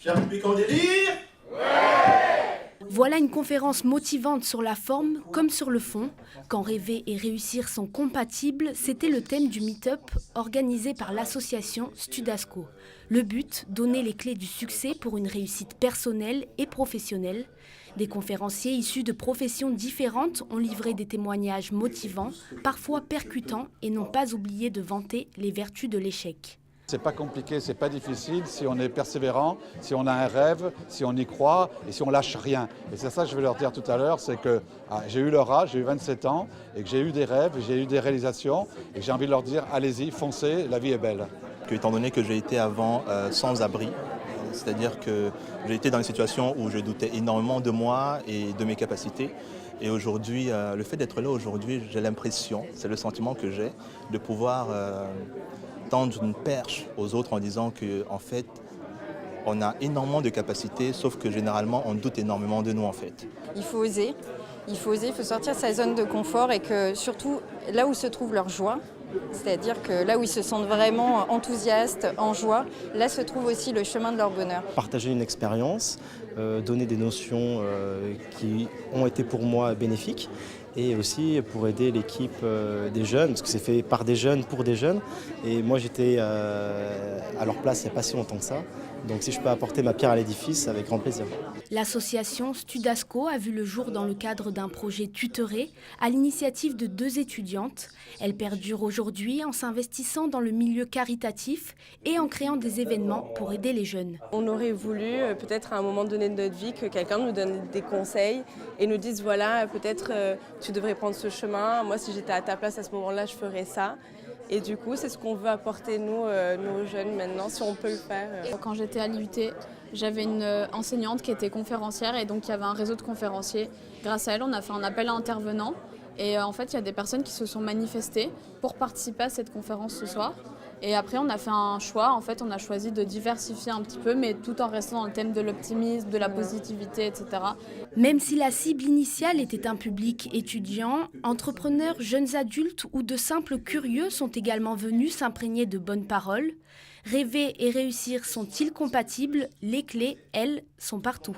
Cher public en délire. Voilà une conférence motivante sur la forme comme sur le fond. Quand rêver et réussir sont compatibles, c'était le thème du meet-up organisé par l'association Studasco. Le but, donner les clés du succès pour une réussite personnelle et professionnelle. Des conférenciers issus de professions différentes ont livré des témoignages motivants, parfois percutants, et n'ont pas oublié de vanter les vertus de l'échec. C'est pas compliqué, c'est pas difficile si on est persévérant, si on a un rêve, si on y croit et si on lâche rien. Et c'est ça que je vais leur dire tout à l'heure, c'est que j'ai eu leur âge, j'ai eu 27 ans et que j'ai eu des rêves, j'ai eu des réalisations et j'ai envie de leur dire allez-y, foncez, la vie est belle. Étant donné que j'ai été avant sans abri, c'est-à-dire que j'ai été dans une situation où je doutais énormément de moi et de mes capacités. Et aujourd'hui, le fait d'être là aujourd'hui, j'ai l'impression, c'est le sentiment que j'ai, de pouvoir tendre une perche aux autres en disant qu'en fait, on a énormément de capacités, sauf que généralement, on doute énormément de nous en fait. Il faut oser, il faut sortir de sa zone de confort et que surtout, là où se trouve leur joie, c'est-à-dire que là où ils se sentent vraiment enthousiastes, en joie, là se trouve aussi le chemin de leur bonheur. Partager une expérience, donner des notions qui ont été pour moi bénéfiques et aussi pour aider l'équipe des jeunes, parce que c'est fait par des jeunes pour des jeunes. Et moi j'étais à leur place il n'y a pas si longtemps que ça. Donc si je peux apporter ma pierre à l'édifice, avec grand plaisir. L'association Studasco a vu le jour dans le cadre d'un projet tutoré à l'initiative de 2 étudiantes. Elle perdure aujourd'hui en s'investissant dans le milieu caritatif et en créant des événements pour aider les jeunes. On aurait voulu peut-être à un moment donné de notre vie que quelqu'un nous donne des conseils et nous dise voilà, peut-être tu devrais prendre ce chemin, moi si j'étais à ta place à ce moment-là je ferais ça. Et du coup, c'est ce qu'on veut apporter, nous, nos jeunes maintenant, si on peut le faire. Quand j'étais à l'IUT, j'avais une enseignante qui était conférencière et donc il y avait un réseau de conférenciers. Grâce à elle, on a fait un appel à intervenants. Et en fait, il y a des personnes qui se sont manifestées pour participer à cette conférence ce soir. Et après, on a fait un choix. En fait, on a choisi de diversifier un petit peu, mais tout en restant dans le thème de l'optimisme, de la positivité, etc. Même si la cible initiale était un public étudiant, entrepreneurs, jeunes adultes ou de simples curieux sont également venus s'imprégner de bonnes paroles. Rêver et réussir sont-ils compatibles? Les clés, elles, sont partout.